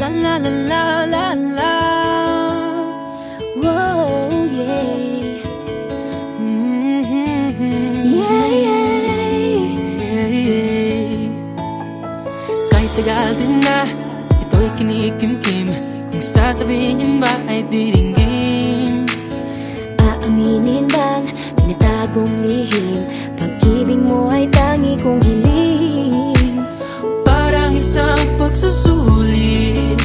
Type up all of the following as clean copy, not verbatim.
La la la la la la. Whoa, yeah. Yeah, yeah. Kahit tagal din na ito'y kinikimkim, kung sasabihin ba ay diringgin. Aaminin bang tinatagong lihim, pag-ibig mo ay tangi kong hiling. Parang isang pagsusulit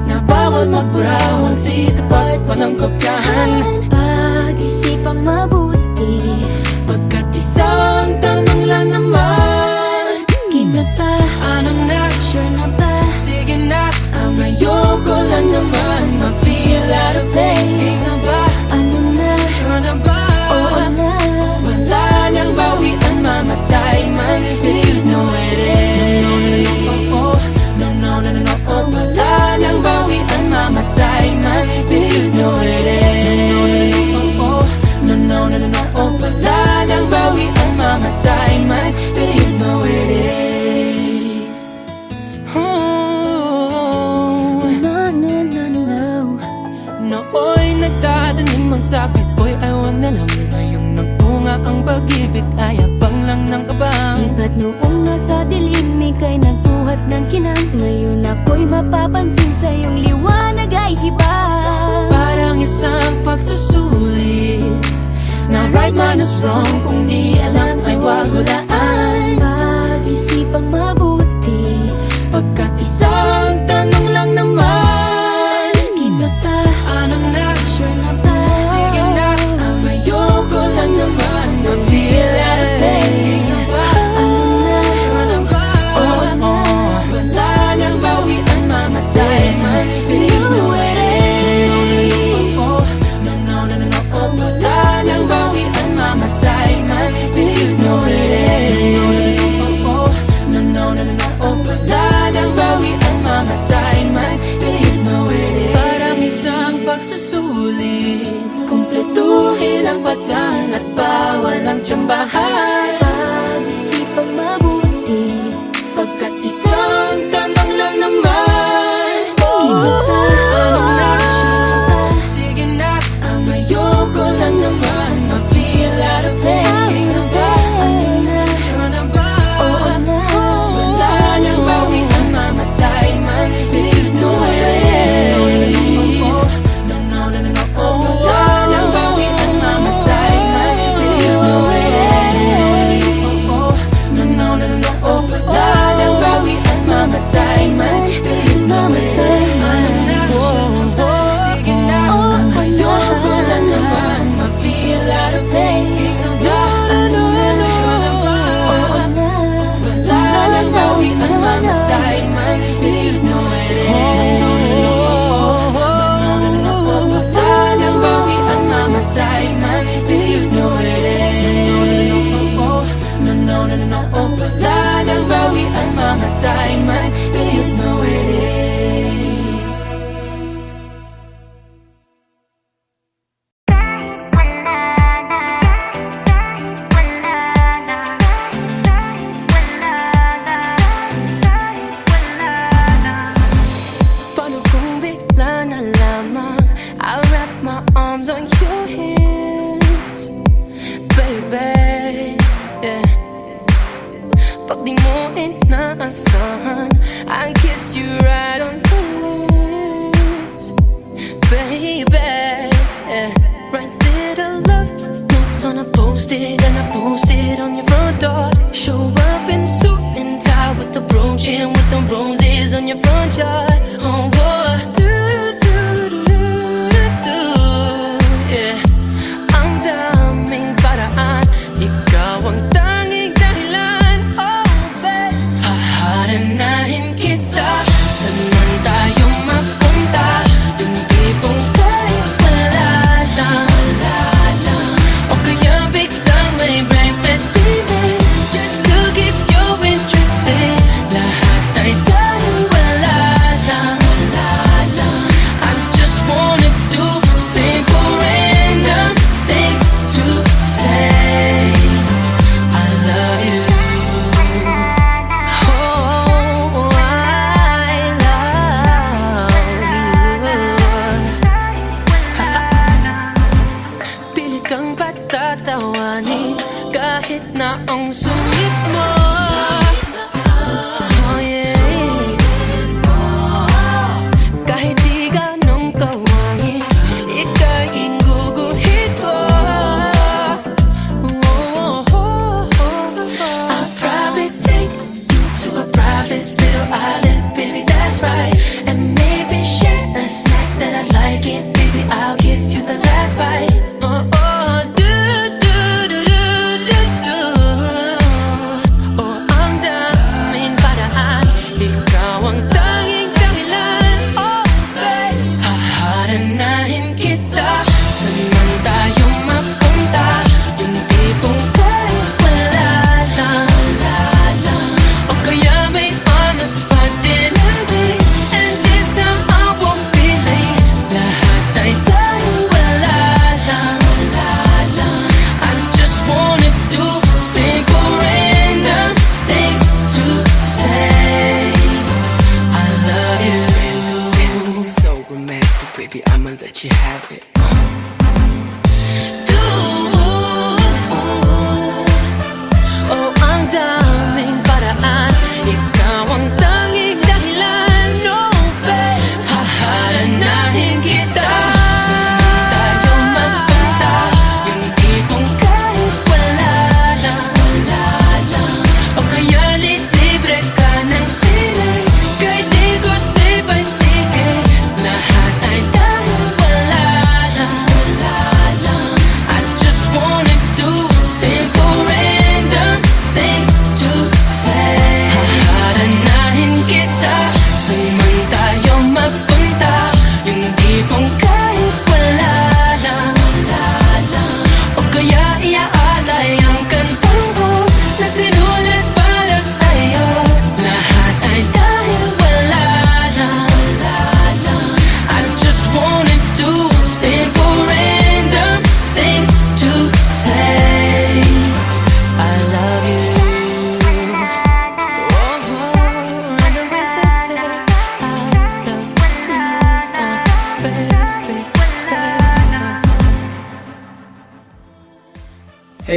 na bawal magburawan, sitapat pa ng kopyahan. Pag-isipang mabuti, Pagkat isang tanong lang naman, give na ba? ano na? Sure na ba? Sige na, ang ayoko lang naman ma-feel out of place. Game na ba? Ano na? Sure na ba? Oo na. Wala nang bawian, mamatay man, but you know it is. No, no, no, no, oh, oh. No, no, no, no, no, oh. Wala nang bawian, mamatay man, but you know it is. No, no, no, no, oh, oh. No, no, no, no, no, oh. Wala nang bawian, mamatay man, but you know it is. Oh, No, no, no, no. nooy nagdadanim ang sapit ko'y ewan na lang. Ngayong nagpunga ang pag-ibig ay abang lang ng kabang. Di ba't noong nasa dilim ika'y nagbuhat ng kinang, ngayon ako'y mapapansin sa iyong liwanag ay iba. Parang isang pagsusulit na right man is wrong, kung di alam ay wag hulaan. Pag-isipang mabuti, Pagkat isang tanong lang naman, give na ba? ano na? Sure na ba? Sige na, ang ayoko lang naman ma-feel out of place. Game na ba? Ano na? Sure na ba? Oo na. Wala nang bawian, mamatay man, but you know it is. No, no, no, no, oh. Wala nang bawian, mamatay man, but you know it is. No, no, no, no, oh. Wala nang bawian, mamatay man, but you know it is. Parang isang pagsusulit, kumpletuhin ang patlan at bawal ang tsambahan. Pag-isipang mabuti, Pagkat isang tanong lang naman, give na ba? ano na? Sure na ba? Sige na, ang ayoko lang naman ma-feel out of place. Game na ba? Ano na? Sure na ba? Oo na. Wala nang bawian, mamatay man, but you know it is. No, no, no, no, no, oh. Wala nang bawian, mamatay man, but you know it is. No, no, no, no, no, oh. Wala nang bawian, mamatay man, but you know it is. Sige na, ang ayoko lang naman ma-feel out of place. Game na ba? Sure na ba? Oo na. Wala nang bawian, mamatay man, but you know it is. Wala nang bawian, mamatay man, but you know it is. No, no, no, no, oh. Wala nang bawian, mamatay man, but you know it is. Paano kung bigla na lamang I'll wrap my arms on your hips, baby, yeah. Pag di mo inaasahan, I'll kiss you right on the lips, baby, yeah. Write little love notes on a post-it, and I post it on your front door. Show up in suit and tie with the brooch and with the roses on your front yard. Oh, boy. Yeah. Ang daming paraan, ikaw ang tanging dahilan. Oh, babe, haharanahin kita, saan man tayo mapunta. Yung tipong kahit wala lang, o kaya biglang may breakfast, baby, just to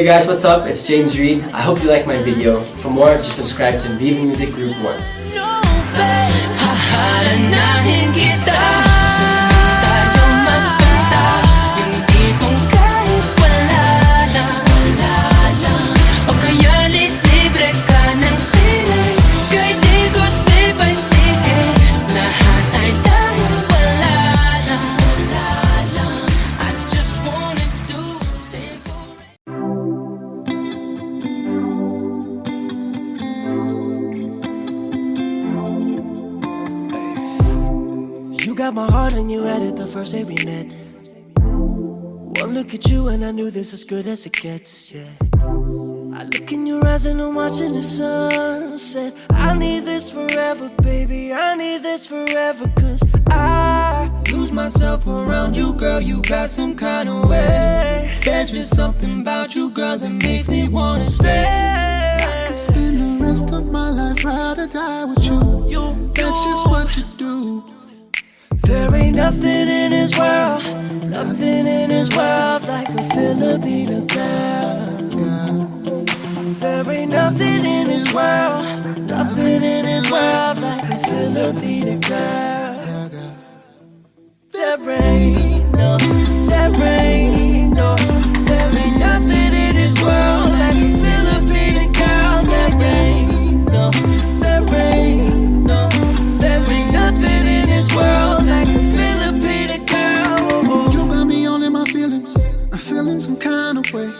guys, what's up? It's James Reed. I hope you like my video. For more, just subscribe to Viva Music Group 1. Haharanahin kita tayo magkita yung tipong kahit wala lang o kaya libre ka ng silay kay di ko tibay sige lahat ay dahil wala lang I just wanna do it simple. You got my heart and you had it the first day we met. One look at you and I knew this as good as it gets, yeah. I look in your eyes and I'm watching the sunset. I need this forever, baby, I need this forever. Cause I Lose myself around you, girl, you got some kind of way. There's just something about you, girl, that makes me wanna stay. I could spend the rest of my life ride or die with you. That's just what you do. There ain't nothing in this world, nothing in this world like a Filipino girl. There ain't nothing in this world, nothing in this world like a Filipino girl. There ain't no, there ain't no, there ain't nothing in this world like a Filipino girl. There ain't no, there ain't no, there ain't nothing in this world like a Filipino girl. You got me all in my feelings. I'm feeling some kind of way.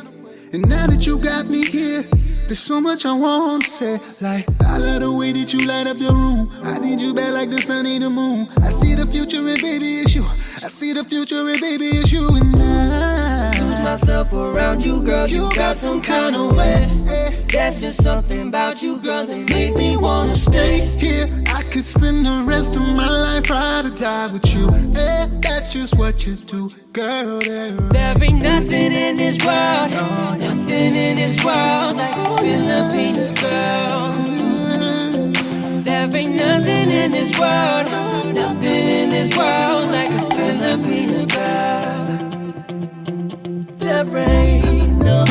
And now that you got me here, there's so much I want to say. Like, I love the way that you light up the room. I need you back like the sun ain't the moon. I see the future and baby it's you. I see the future and baby it's you and I. Lose myself around you, girl, you got some kind of way. There's just something about you, girl, that makes me wanna stay. Here, I could spend the rest of my life ride or die with you. That's just what you do, girl. There ain't nothing in this world, nothing in this world like a Filipino girl. There ain't nothing in this world, nothing in this world like a Filipino girl. There ain't no,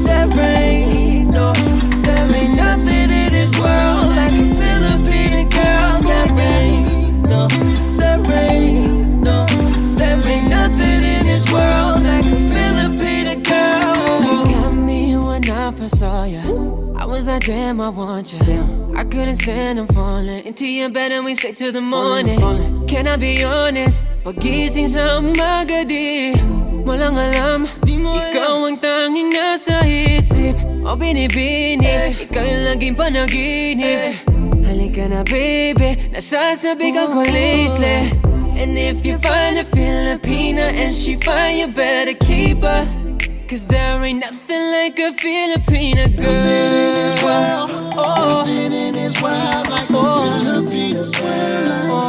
there ain't no, there ain't nothing in this world like a Filipino girl. There ain't no, there ain't no, there ain't nothing in this world like a Filipino girl. You got me when I first saw ya. I was like, damn, I want ya. I couldn't stand, I'm falling into your bed and we stay till the morning. Can I be honest? Pagising sa umaga di walang alam, ikaw ang tanging nasa isip o binibini, ikaw yung laging panaginip. Halika na baby, nasasabi ka ko lately. And if you find a Filipina and she fine, you better keep her. Cause there ain't nothing like a Filipina girl. Nothing in this world, nothing in this world like a Filipino girl.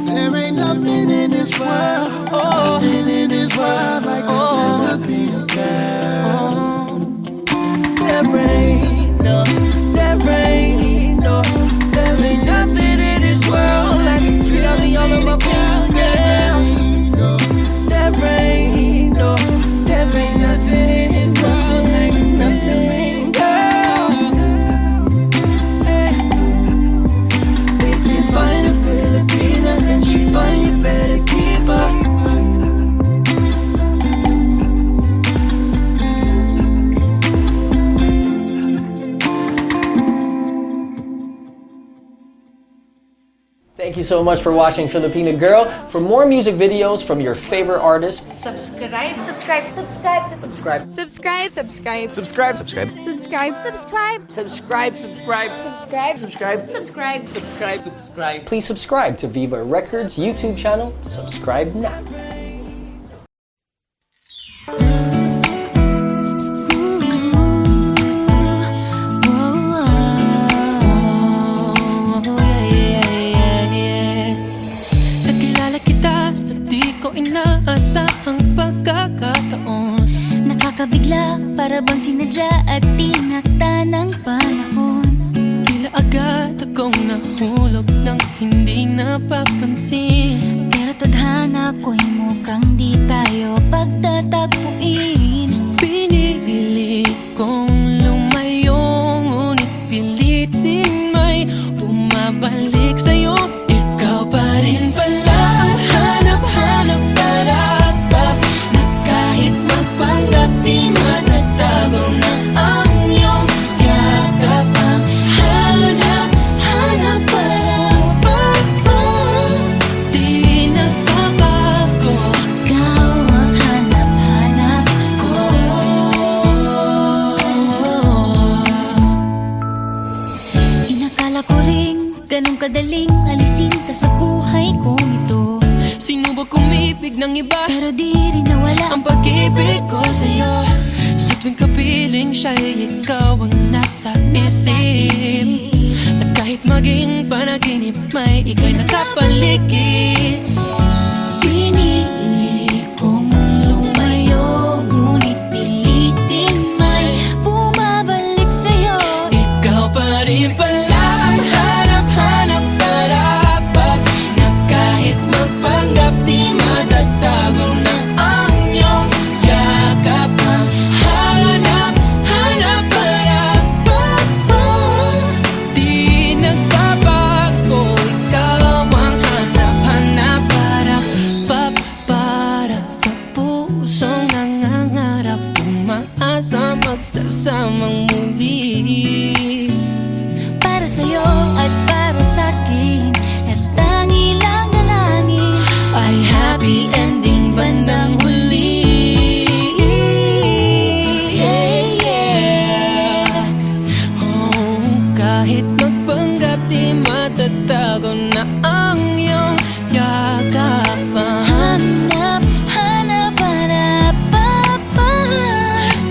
There ain't nothing in this world, nothing in this world like a Filipino girl. There ain't no, there ain't no, there ain't nothing in this world like a Filipino girl. There ain't no, there ain't nothing in this world like a Filipino girl. If you find a Filipina and she find you better keep her. Thank you so much for watching Filipina Girl. For more music videos from your favorite artists, Subscribe, subscribe, subscribe, subscribe. subscribe, subscribe, Subscribe. Subscribe. subscribe, subscribe, Subscribe. Subscribe. subscribe, Subscribe. subscribe. Subscribe. Subscribe. Please subscribe to Viva Records YouTube channel. Subscribe now. Nakilala kita sa di ko inaasahang pagkakataon. Nakakabigla, para bang sinadya at tinakta ng panahon. Tila agad akong nahulog ng hindi napapansin. Pero tadhana ko'y mukhang di tayo pagtatagpuin. Pinili ganun kadaling alisin ka sa buhay kong ito. Sinubok umibig ng iba, Pero di rin nawala ang pag-ibig ko sa'yo. Sa tuwing kapiling siya'y ikaw ang nasa isip. At kahit maging panaginip, may ika'y nakapaligid. Pinili kong lumayo, ngunit pilitin may bumabalik sa'yo. Ikaw pa rin pala ang hanap-hanap parapat, na kahit magpanggap di matatago na ang iyong yakap. Ang hanap-hanap parapat, di nagbabago. Ikaw ang hanap-hanap parapat, para sa pusong nangangarap, umaasa magsasamang muli. Para sa'yo at para sa'kin, at tangi lang dalangin Ay happy ending bandang huli. Yeah, yeah. Oh, kahit magpanggap di matatago na ang iyong yakap. Hanap, hanap, hanap,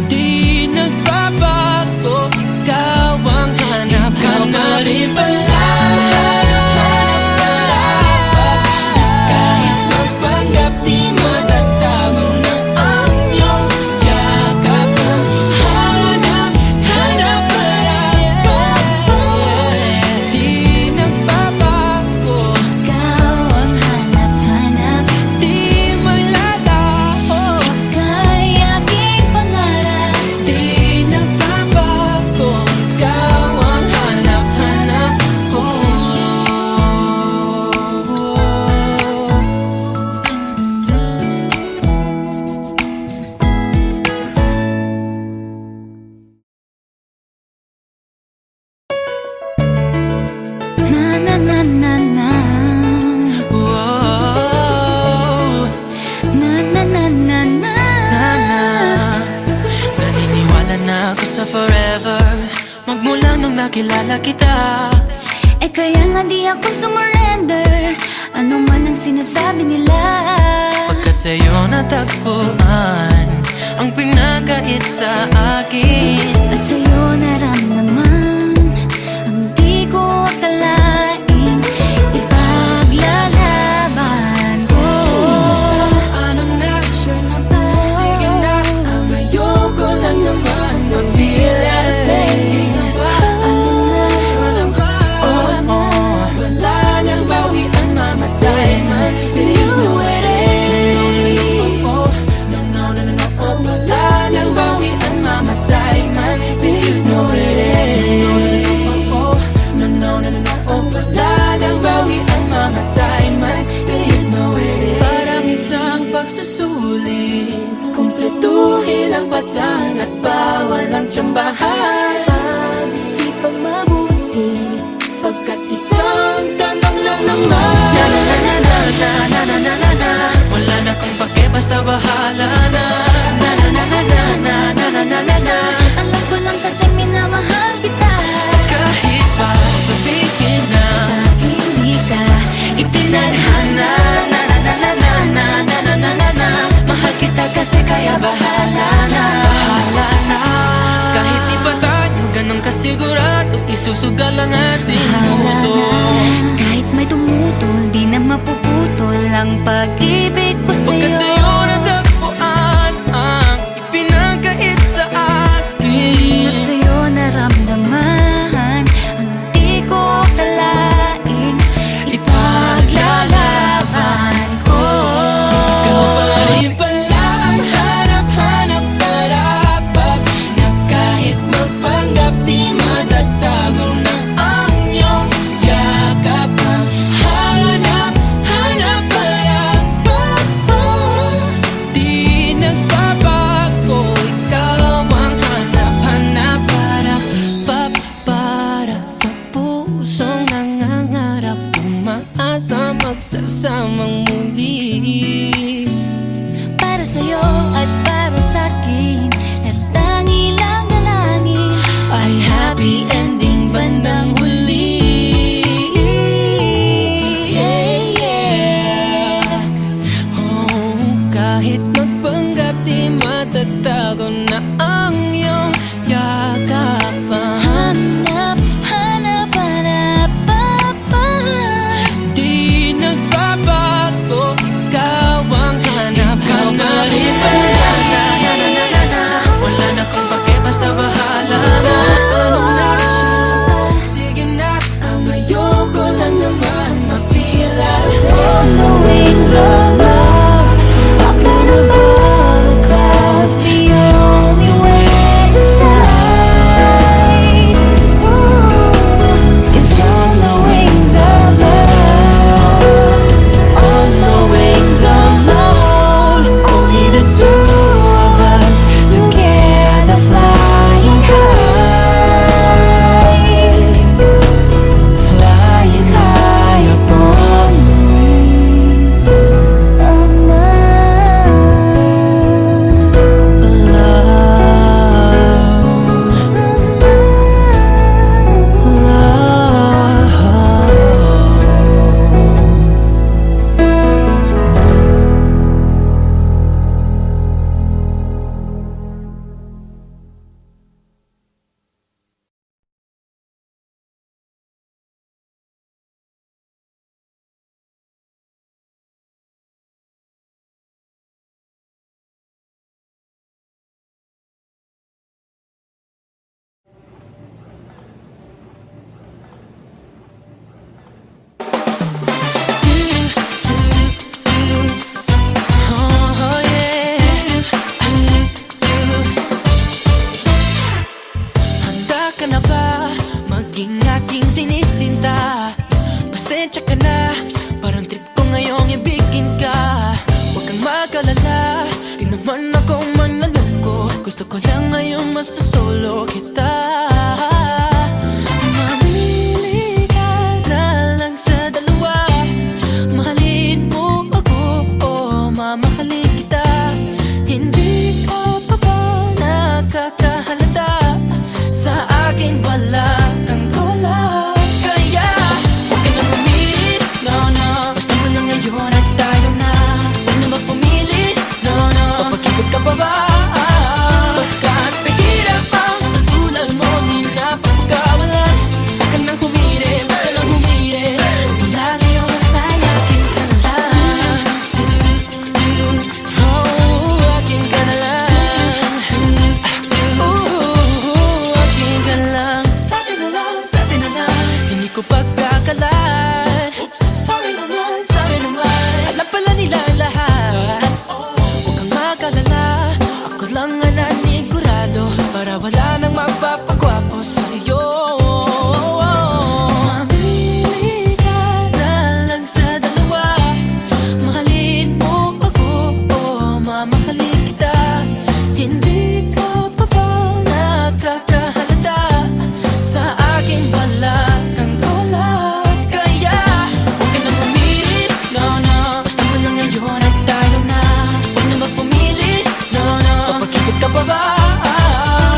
Di nagbabago, ikaw ang hanap. Ikaw pa rin pala ang hanap-hanap, kahit magpanggap di matatago na ang iyong yakap. Hanap-hanap, di nagbabago, Ikaw ang hanap-hanap, di malalaho, ika'y aking pangarap. di nagbabago. Ikaw ang hanap-hanap ko. Na na na na na, Wow. na na na na na. Naniniwala na ako sa forever, magmula nung nakilala kita. Eh kaya nga di ako sumurrender, ano man ang sinasabi nila. Pagkat sa'yo natagpuan ang pinagkait sa akin. At sa'yo naramdaman ang di ko akalaing ipaglalaban ko. Ano na, Sure na ba? sige na, ang ayoko lang naman ma-feel at a place. Ikaw ba? Ano na? Sure na ba? Wala nang bawian, mamatay man. But you know it is. No, no, no, no, no. Oh, wala nang bawian, mamatay man. But you know it is. No, no, no, no, no. Oh, wala nang bawian, mamatay man. But you know it is. Parang isang pagsusulit, kumpletuhin ang patlang at bawal ang tsambahan. Pag-isipang mabuti, Pagkat isang tanong lang naman. Na na na na na na na na na na na. Wala na kung pake, basta bahala na. Na na na na na na na na na na na. alam ko lang kasi minamahal kita. Kahit pa sabihin na Sa akin di ka itinadhana. Na na na na na na na na na na na. Mahal kita kasi kaya bahala na. Bahala na. Kahit di pa tayo ganun kasigurado, isusugal ang ating puso. Kahit may tumutol, di na mapuputol ang pag-ibig ko Pagkat sa'yo. sa'yo natagpuan ang ipinagkait sa akin. At sa'yo naramdaman ang di ko akalaing ipaglalaban ko. Ikaw pa rin pala ang hanap-hanap parapat, na kahit magpanggap di matatago na ang iyong yakap. Ang hanap-hanap parapat, di nagbabago. Ikaw ang hanap-hanap parapat, para sa pusong nangangarap, umaasa magsasamang muli. Para sa'yo at para sa'kin, at tangi lang dalangin Ay happy ending bandang huli. basta solo kita. Mamili ka na lang sa dalawa. Mahalin mo ako o mamahalin kita. Hindi ka pa ba nakakahalata? Sa akin wala kang kawala. Kaya huwag ka na pumili, no, no. Basta mo lang ngayon at tayo na. Huwag na magpumili, no, no. Papakipot ka pa ba? Pagkat mahirap ang katulad mo, di na papagawalan. Huwag ka nang humire, huwag ka nang humire. Mula ngayon ay akin ka na lang. Oh, akin ka na lang. Akin ka lang. Sa atin na lang, sa atin na lang. Hindi ko pagkakalat. Sorry naman, alam pala nila lahat. Huwag kang magalala, ako lang ang nanigurado. Para wala nang mapapagwapo sa'yo. Mamili ka na lang sa dalawa. Mahalin mo ako o mamahalin kita. Hindi ka pa ba nakakahalata? Sa akin wala kang kawala. Kaya huwag ka na pumili, no, no. Basta mo lang ngayon at tayo na. Huwag na magpumili, no, no. Papakipot ka pa ba?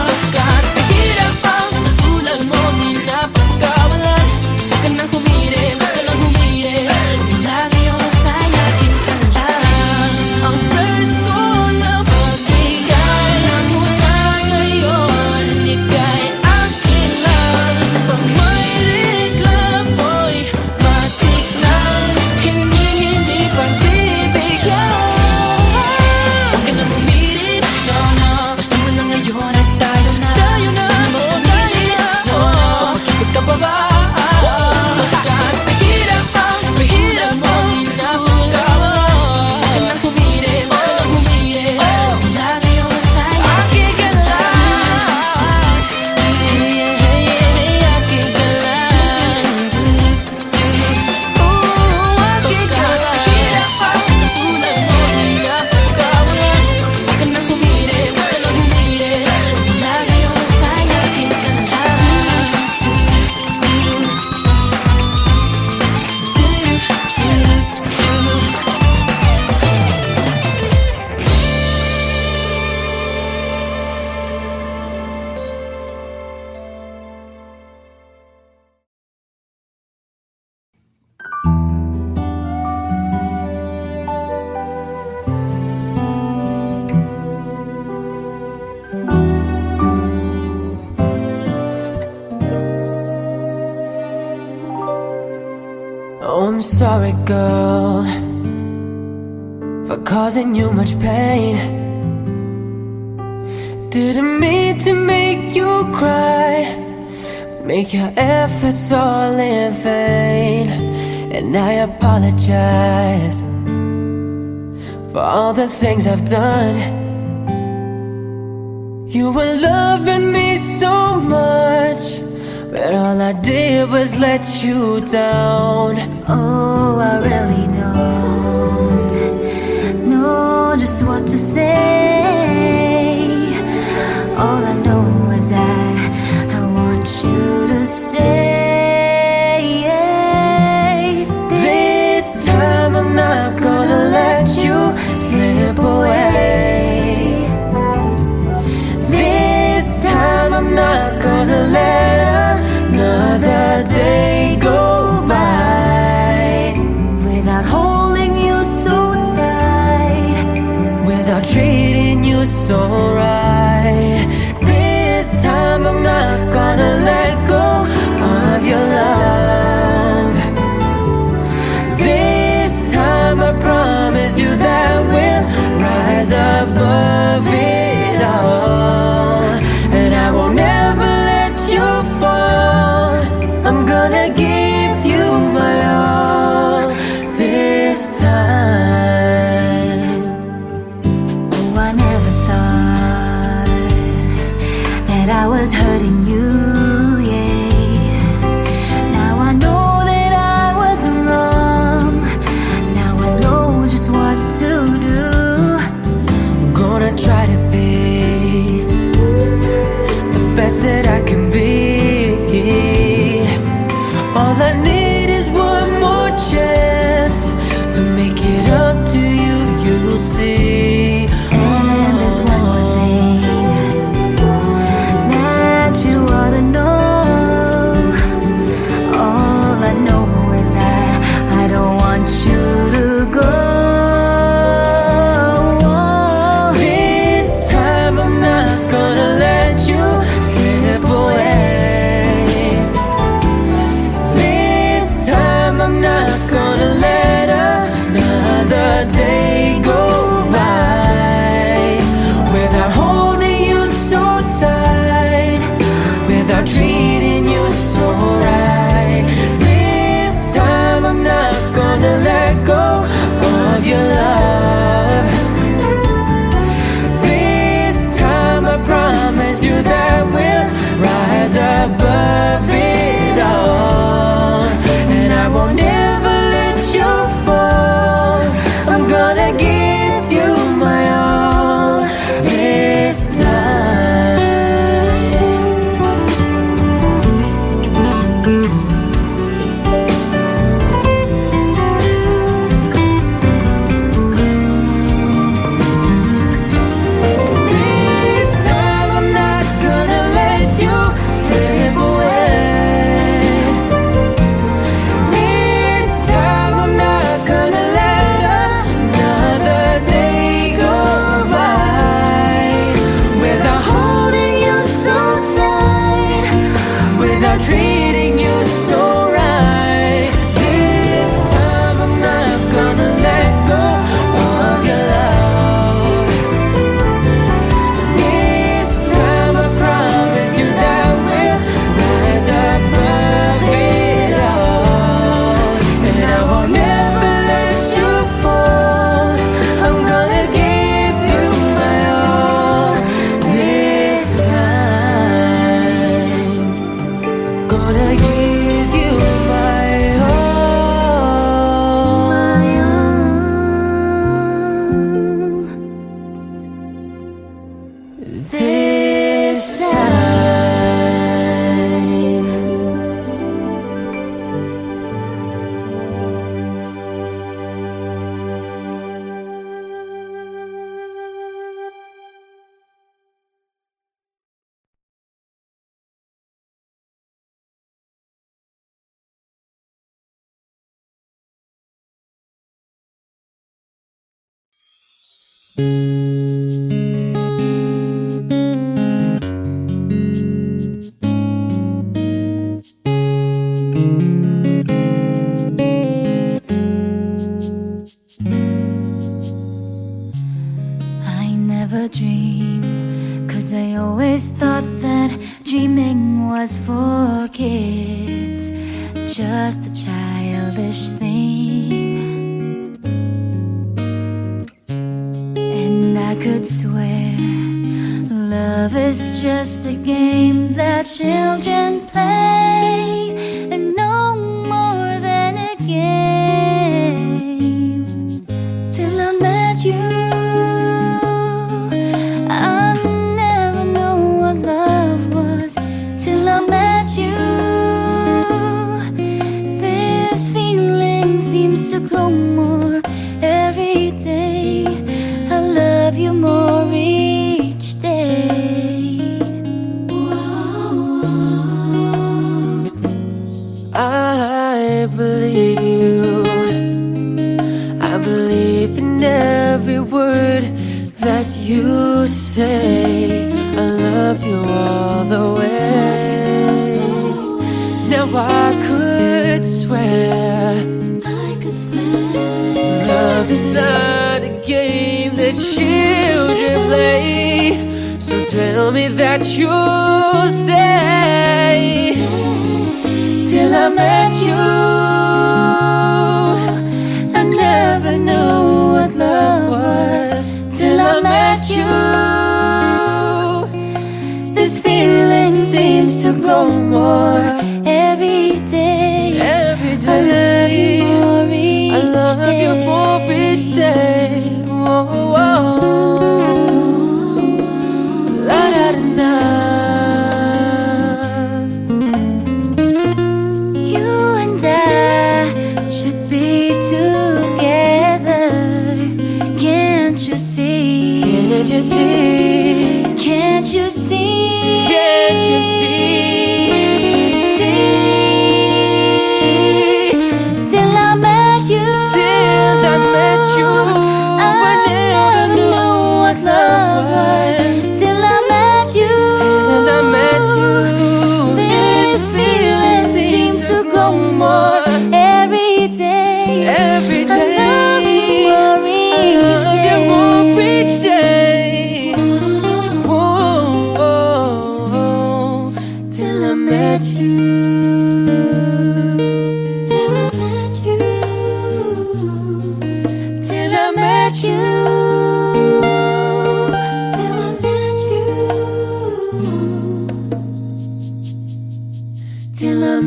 Pagkat mahirap ang katulad mo, di na papagawalan. Huwag ka nang humire, huwag ka nang humire. Mula ngayon ay akin ka na lang. Ang presko lang pagbigay mula ngayon, ika'y akin lang. Pag may reklamo'y matik nang hindi pagbibigyan. Huwag ka nang humirit, no, no. Basta mo lang ngayon at tayo na. Huwag na magpumili, no, no. Papakipot ka pa ba? Pagkat mahirap mo, di na papagawalan. Huwag ka nang humire, huwag ka nang humire. Mula ngayon ay akin ka lang. Hey, akin ka lang. Akin ka lang. Mahirap ang katulad mo, di na papagawalan. Huwag ka nang humire, huwag ka nang humire. Mula ngayon ay akin ka na lang. Oh, I'm sorry, girl, for causing you much pain. Didn't mean to make you cry, make your efforts all in vain. And I apologize for all the things I've done. You were loving me so much, but all I did was let you down. Oh, I really don't know just what to say. All I know is that I want you to stay. This time I'm not gonna let you slip away. This time I'm not gonna let another day go by Without holding you so tight, without treating you so right. This time I'm not gonna let go of your love. This time I promise you that we'll rise above it all. And I won't ever let you fall. I'm gonna give you my all this time. oh, I never thought that I was hurting you, yeah. Now I know that I was wrong. Now I know just what to do. Gonna try to be All I need is one more chance to make it up to you, you'll see. And there's one more thing that you ought to know. All I know is I don't want you to go. This time I'm not gonna let you slip away. This time I'm not gonna let another day go by without holding you so tight, without treating you so right. This time I'm not gonna let go of your love. This time I promise you that we'll rise above it all, and I won't ever let you fall. I'm gonna give you my all this time. This time I'm not gonna let you slip away. This time I'm not gonna let another day go by without holding you so tight, without treating you so right. This time I'm not gonna let go of your love. This time I promise you that we'll rise above it all, and I won't ever let you fall. I'm gonna give you my all this time. Gonna give you my all. This time. I never dream, 'cause I always thought that dreaming was for kids, just a childish thing. And I could swear love is just a game that children play, and no more than a game. Till I met you, I never knew what love was. Till I met you, this feeling seems to grow more every day. I love you more each day. I believe you. I believe in every word that you say. I love you all the way. Now I could swear love is not a game that children play. So tell me that you'll stay. Till I met you, I never knew what love was. Till I met you, this feeling seems to grow more every day. Every day, I love you more each day. I love you more each day. Whoa, whoa. La da da da. You and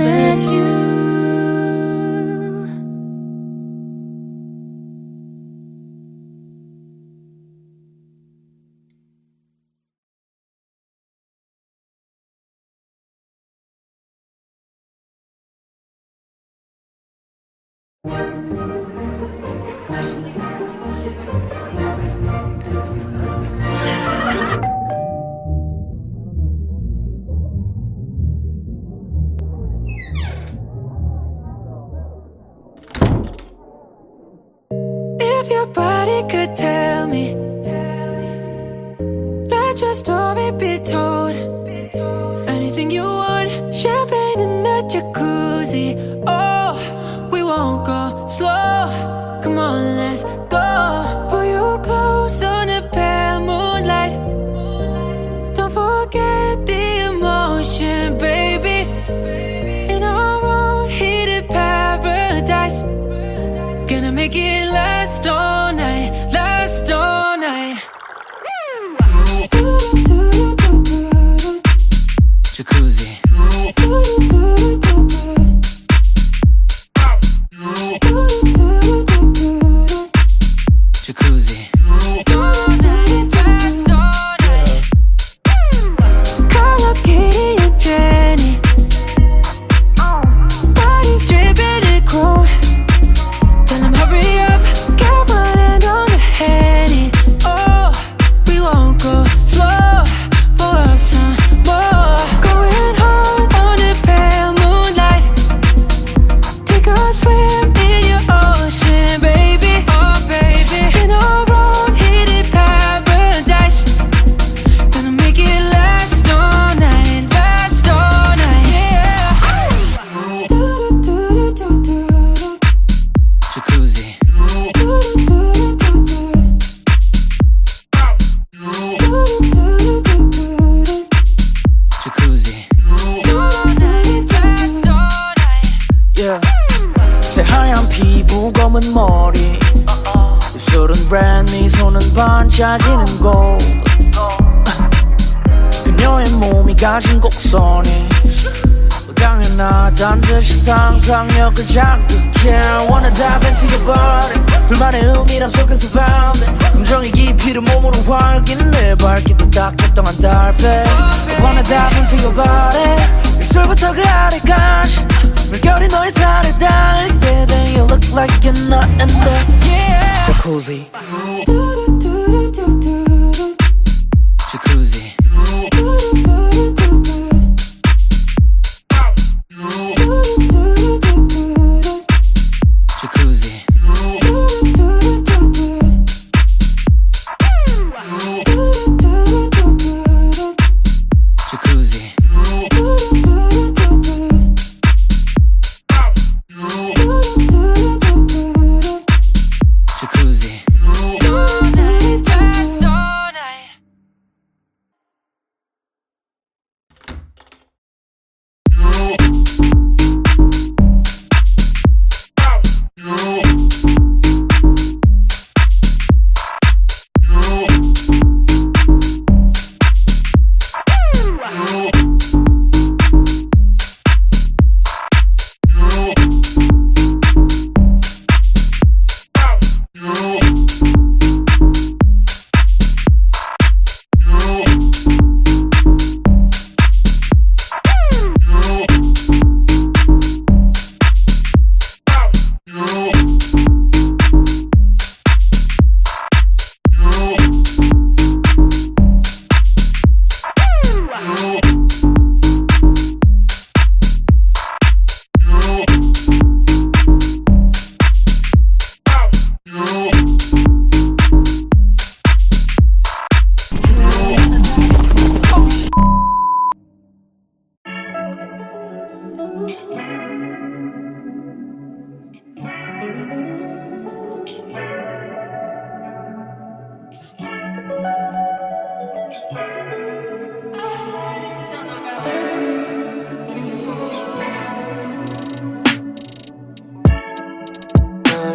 met you. If your body could tell me, let your story be told. Anything you want, champagne in the jacuzzi. Oh, we won't go slow. Come on, let's go. Pull you close on the pale moonlight. Don't forget the emotion, baby. In our own heated paradise. Gonna make it last all night, last all night. Jacuzzi. Jacuzzi. All night, last all night. Call up Katie and Jenny. Bodies dripping and chrome. Tell them hurry up, get one hand on the Henny. Oh, we won't go slow, pour up some more. Going hard on the pale moonlight. Take a swim in your ocean, baby. Oh, baby. In our own heated paradise. Gonna make it last all night, last all night. Yeah. Do-do-do-do-do-do. Jacuzzi. Jacuzzi. All night, last all night. Yeah. 새하얀 피부 검은 머리 입술은 브랜디 손은 반짝이는 gold 그녀의 몸이 가진 곡선이 당연하단 듯이 상상력을 자극해 I wanna dive into your body 둘만의 의미람 속에서 밤새 감정의 깊이를 몸으로 활기는 내 발길도 딱딱당한 달빛 I wanna dive into your body 입술부터 그 아래까지 물결이 너의 살에 닿을 때 Then you look like you're not in there yeah. Jacuzzi Do-do-do-do-do-do. Jacuzzi Jacuzzi Jacuzzi Jacuzzi All night, last all night.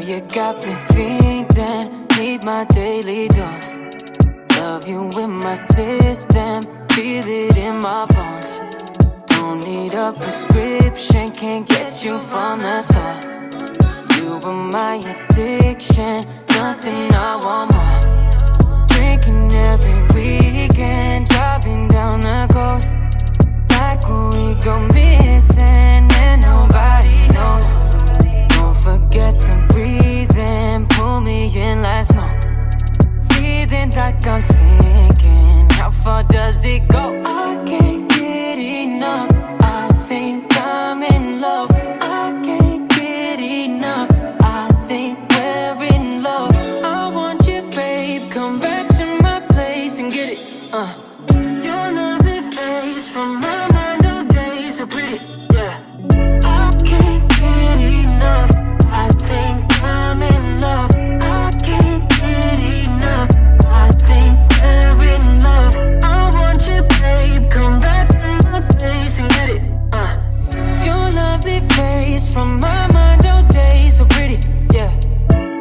You got me feeding, need my daily dose. Love you in my system, feel it in my bones. Don't don't need a prescription, can't get you from the store. You were my addiction, nothing I want more. Drinking every weekend, driving down the coast. Like when we go missing and nobody knows. Don't forget to breathe in, pull me in, let's smoke. Feeling like I'm sinking, how far does it go? I can't get enough, I think I'm in love. I can't get enough, I think we're in love. I want you, babe, come back to my place and get it. Your lovely face from my mind all day, so pretty, yeah. I can't get enough, I think I'm in love. I can't get enough, I think we're in love. I want you, babe, come back to my place and get it. Your lovely face from my mind all day, so pretty, yeah.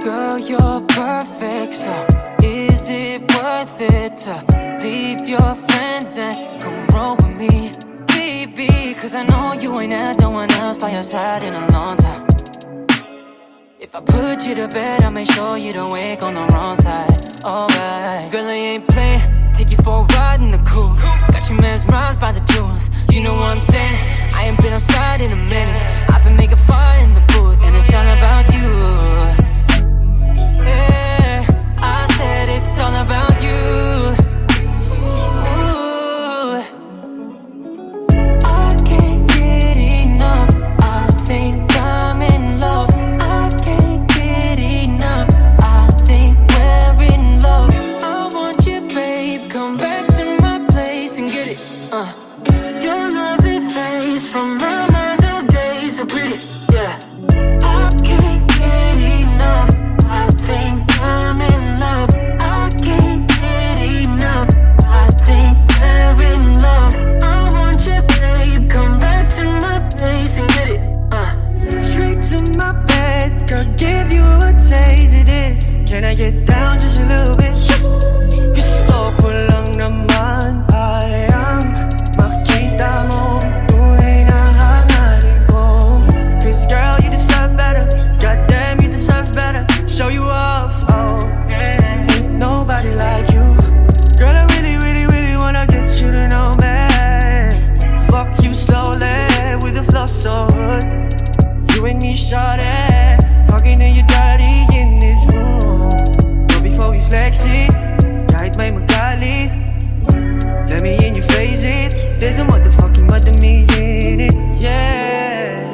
Girl, you're perfect, so is it worth it to leave your friends and come roll with me, baby? Cause I know you ain't had no one else by your side in a long time. If I put you to bed, I'll make sure you don't wake on the wrong side. Alright, girl, I ain't playing. Take you for a ride in the coupe. Got you mesmerized by the jewels. You know what I'm saying? I ain't been outside in a minute. I've been making fire in the booth, and it's all about you. Yeah, I said it's all about you. Ooh. I can't get enough, I think I'm in love. I can't get enough, I think we're in love. I want you, babe, come back to my place and get it. Your lovely face from my mind all day, so pretty, yeah. I can't get enough, I think I'm in love. I can't get enough, I think we're in love. I want you, babe, come back to my place and get it. Straight to my bed, girl, give you a taste of this. Can I get down just a little bit? Gusto ko lang naman ayang makita mo tunay na hangarin ko. Cause girl, you deserve better. Goddamn, you deserve better. Show you off, oh yeah. Ain't nobody like you. Girl, I really, really, really wanna get you to know me. Fuck you slowly with a flow so good. You and me, shawty, talking to your daddy in this room. But before we flex it, kahit may magalit, let me in your face it. There's a motherfucking mother me in it, yeah.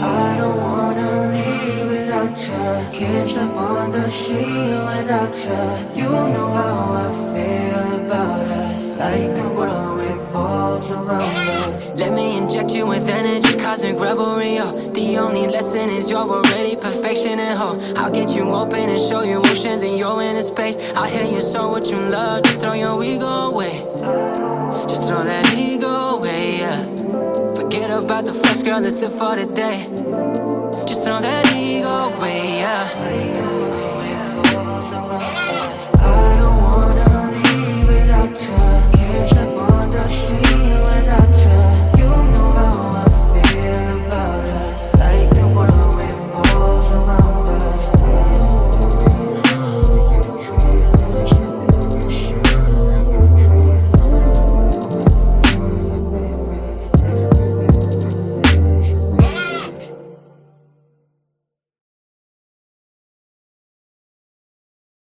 I don't wanna leave without you. Can't sleep on the sheet without you. You know how I feel about us. Like the world revolves around us. Let me inject you with energy, cosmic revelry, oh. The only lesson is you're already perfection and hope. I'll get you open and show you oceans and you're in space. I'll hear you so what you love, just throw your ego away. Just throw that ego away, yeah. Forget about the first girl, let's live for the day. Just throw that ego away, yeah.